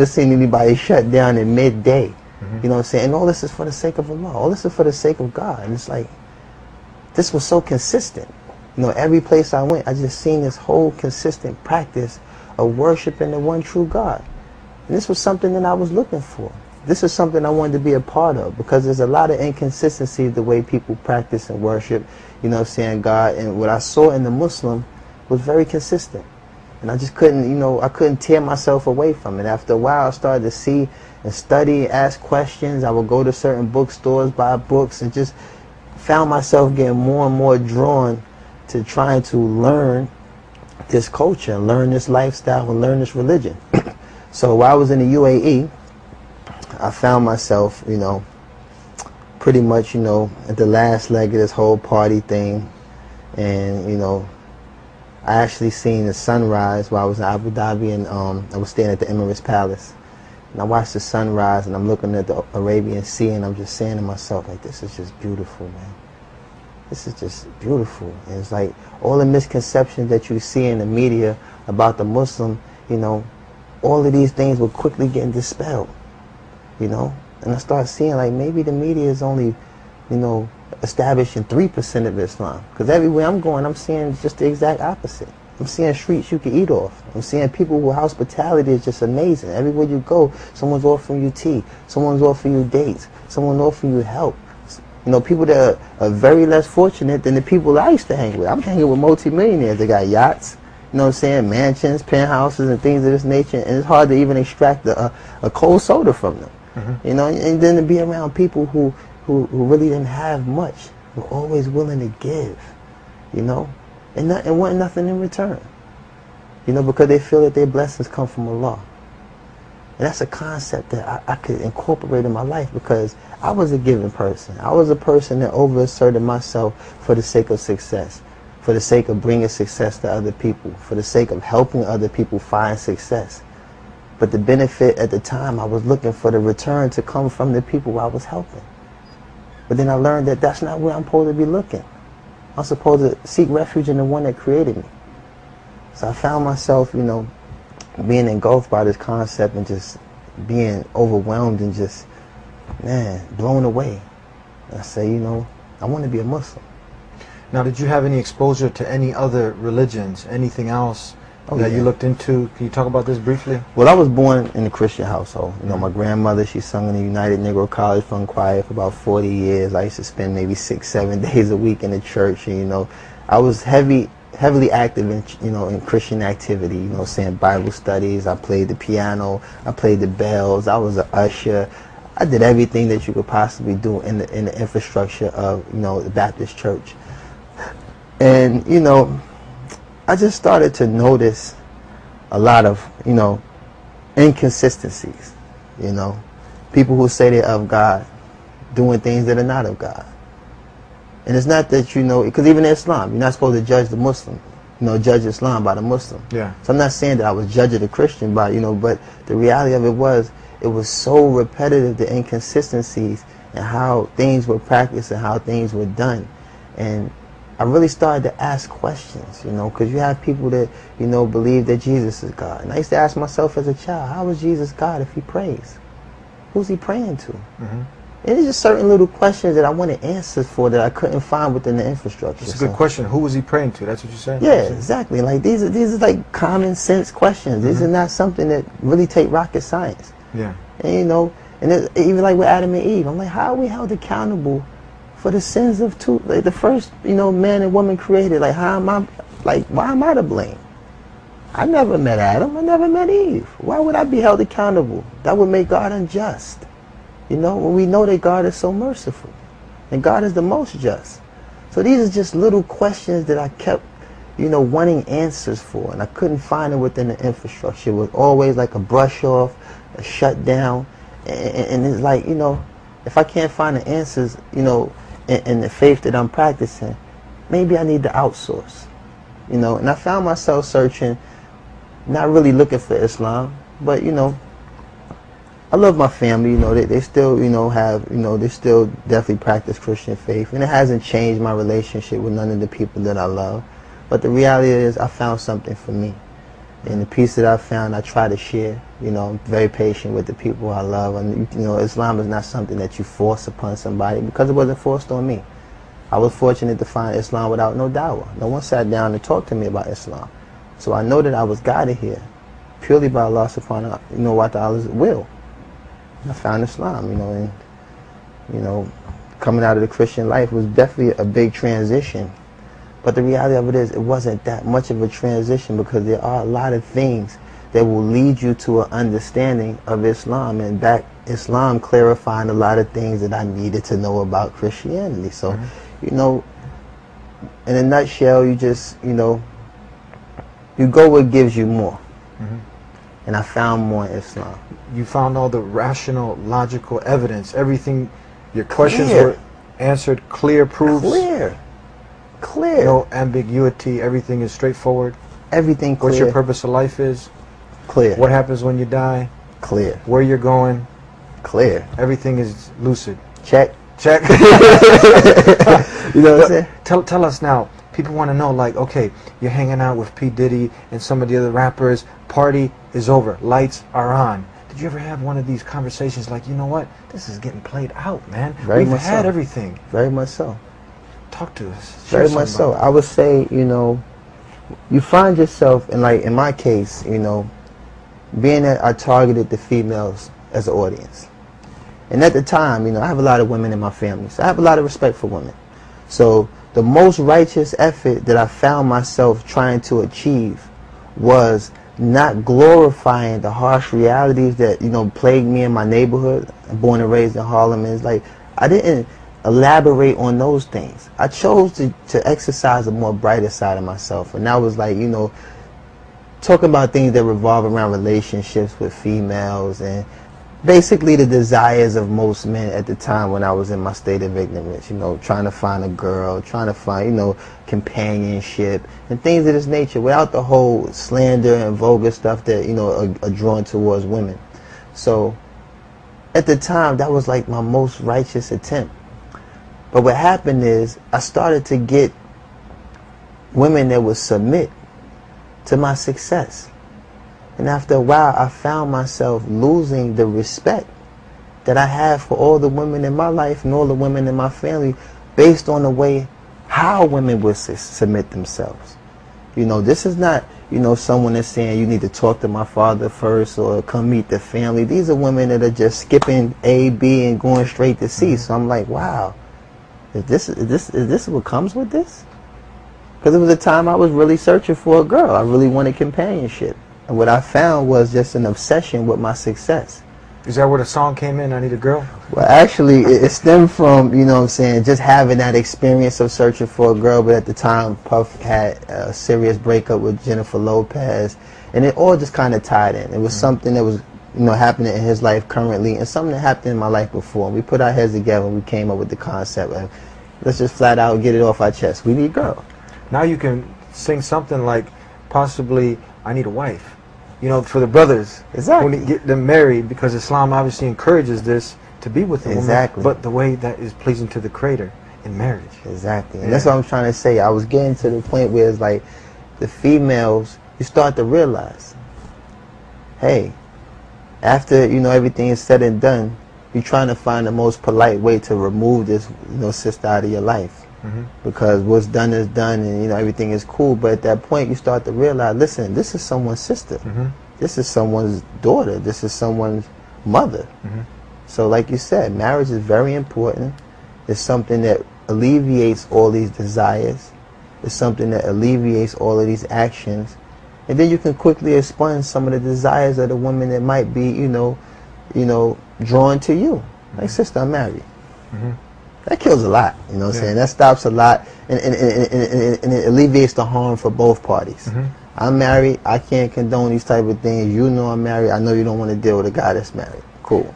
seen anybody shut down in midday. You know what I'm saying? And all this is for the sake of Allah. All this is for the sake of God. And it's like, this was so consistent. You know, every place I went, I just seen this whole consistent practice of worshiping the one true God. And this was something that I was looking for. This is something I wanted to be a part of, because there's a lot of inconsistency the way people practice and worship, you know what I'm saying, God. And what I saw in the Muslim was very consistent. And I just couldn't, you know, I couldn't tear myself away from it. After a while, I started to see and study, ask questions. I would go to certain bookstores, buy books, and just found myself getting more and more drawn to trying to learn this culture, and learn this lifestyle, and learn this religion. So while I was in the UAE, I found myself, you know, pretty much, you know, at the last leg of this whole party thing. And, you know, I actually seen the sunrise while I was in Abu Dhabi, and I was staying at the Emirates Palace. And I watched the sunrise, and I'm looking at the Arabian Sea, and I'm just saying to myself, like, this is just beautiful, man. This is just beautiful. And it's like all the misconceptions that you see in the media about the Muslim, you know, all of these things were quickly getting dispelled, you know. And I started seeing, like, maybe the media is only, you know, establishing 3% of Islam. Because everywhere I'm going, I'm seeing just the exact opposite. I'm seeing streets you can eat off. I'm seeing people whose hospitality is just amazing. Everywhere you go, someone's offering you tea. Someone's offering you dates. Someone's offering you help. You know, people that are very less fortunate than the people I used to hang with. I'm hanging with multimillionaires. They got yachts, you know what I'm saying, mansions, penthouses, and things of this nature. And it's hard to even extract a cold soda from them. You know, and then to be around people who really didn't have much, were always willing to give, you know, and want nothing in return, you know, because they feel that their blessings come from Allah. And that's a concept that I could incorporate in my life, because I was a giving person. I was a person that overasserted myself for the sake of success, for the sake of bringing success to other people, for the sake of helping other people find success. But the benefit at the time, I was looking for the return to come from the people I was helping. But then I learned that that's not where I'm supposed to be looking. I'm supposed to seek refuge in the one that created me. So I found myself, you know, being engulfed by this concept and just being overwhelmed and just, man, blown away. And I say, you know, I want to be a Muslim. Now, did you have any exposure to any other religions, anything else that you looked into? Can you talk about this briefly? Well, I was born in a Christian household. You know, my grandmother, she sung in the United Negro College Fund Choir for about 40 years. I used to spend maybe 6-7 days a week in the church. And, you know, I was heavily active in, you know, in Christian activity, you know, saying Bible studies. I played the piano. I played the bells. I was an usher. I did everything that you could possibly do in the infrastructure of, you know, the Baptist church. And, you know, I just started to notice a lot of, you know, inconsistencies, you know. People who say they're of God doing things that are not of God. And it's not that, you know, because even in Islam, you're not supposed to judge the Muslim, you know, judge Islam by the Muslim. Yeah. So I'm not saying that I was judging the Christian by, you know, but the reality of it was so repetitive, the inconsistencies and how things were practiced and how things were done. And I really started to ask questions, you know, because you have people that, you know, believe that Jesus is God. And I used to ask myself as a child, how is Jesus God if he prays? Who's he praying to? And it's just certain little questions that I wanted answers for that I couldn't find within the infrastructure. It's a good question. Who was he praying to? That's what you're saying? Yeah, exactly. Like these are like common sense questions. These are not something that really take rocket science. Yeah. And, you know, and even like with Adam and Eve, I'm like, how are we held accountable for the sins of like the first, you know, man and woman created? Like, how am I, like, why am I to blame? I never met Adam. I never met Eve. Why would I be held accountable? That would make God unjust. You know, when we know that God is so merciful and God is the most just. So these are just little questions that I kept, you know, wanting answers for, and I couldn't find it within the infrastructure. It was always like a brush off, a shutdown, and it's like, you know, if I can't find the answers, you know, in the faith that I'm practicing, maybe I need to outsource, you know. And I found myself searching, not really looking for Islam, but, you know, I love my family, you know, they still, you know, have, you know, they still definitely practice Christian faith, and it hasn't changed my relationship with none of the people that I love. But the reality is I found something for me. And the peace that I found, I try to share. You know, I'm very patient with the people I love. And, you know, Islam is not something that you force upon somebody, because it wasn't forced on me. I was fortunate to find Islam without no dawah. No one sat down and talked to me about Islam. So I know that I was guided here purely by Allah subhanahu wa ta'ala's will. And I found Islam, you know, and, you know, coming out of the Christian life was definitely a big transition. But the reality of it is, it wasn't that much of a transition, because there are a lot of things that will lead you to an understanding of Islam, and that Islam clarifying a lot of things that I needed to know about Christianity. So, you know, in a nutshell, you just, you know, you go where it gives you more. And I found more in Islam. You found all the rational, logical evidence. Everything, your questions were answered, clear proofs. Clear. No ambiguity. Everything is straightforward. Everything clear. What your purpose of life is. Clear. What happens when you die. Clear. Where you're going. Clear. Everything is lucid. Check. Check. You know what I'm saying? Tell us now. People want to know, like, okay, you're hanging out with P. Diddy and some of the other rappers. Party is over. Lights are on. Did you ever have one of these conversations like, you know what? This is getting played out, man. We've had everything. Very much so. Talk to us. Very much so. I would say, you know, you find yourself, and like in my case, you know, being that I targeted the females as an audience. And at the time, you know, I have a lot of women in my family, so I have a lot of respect for women. So the most righteous effort that I found myself trying to achieve was not glorifying the harsh realities that, you know, plagued me in my neighborhood. I'm born and raised in Harlem, and it's like, I didn't elaborate on those things. I chose to exercise a more brighter side of myself, and that was like, you know, talking about things that revolve around relationships with females and basically the desires of most men at the time when I was in my state of ignorance, you know, trying to find a girl, trying to find, you know, companionship and things of this nature, without the whole slander and vulgar stuff that, you know, are drawn towards women. So at the time, that was like my most righteous attempt. But what happened is, I started to get women that would submit to my success. And after a while, I found myself losing the respect that I have for all the women in my life and all the women in my family, based on the way how women would submit themselves. You know, this is not, you know, someone that's saying you need to talk to my father first or come meet the family. These are women that are just skipping A, B, and going straight to C. So I'm like, wow. Is this what comes with this? Because it was a time I was really searching for a girl. I really wanted companionship. And what I found was just an obsession with my success. Is that where the song came in, I Need a Girl? Well, actually, it stemmed from, you know what I'm saying, just having that experience of searching for a girl. But at the time, Puff had a serious breakup with Jennifer Lopez. And it all just kind of tied in. It was something that was, you know, happening in his life currently, and something that happened in my life before. We put our heads together and we came up with the concept of, let's just flat out get it off our chest. We need a girl. Now you can sing something like, possibly, I Need a Wife. You know, for the brothers. Exactly. When you get them married, because Islam obviously encourages this, to be with the woman, but the way that is pleasing to the Creator in marriage. Exactly. And that's what I'm trying to say. I was getting to the point where it's like, the females, you start to realize, hey, after, you know, everything is said and done, you're trying to find the most polite way to remove this, you know, sister out of your life. Because what's done is done, and, you know, everything is cool. But at that point, you start to realize, listen, this is someone's sister. This is someone's daughter. This is someone's mother. So like you said, marriage is very important. It's something that alleviates all these desires. It's something that alleviates all of these actions. And then you can quickly expunge some of the desires of the women that might be, you know, drawn to you. Like, sister, I'm married. That kills a lot, you know what I'm saying? That stops a lot, and it alleviates the harm for both parties. I'm married, I can't condone these type of things. You know I'm married, I know you don't want to deal with a guy that's married. Cool.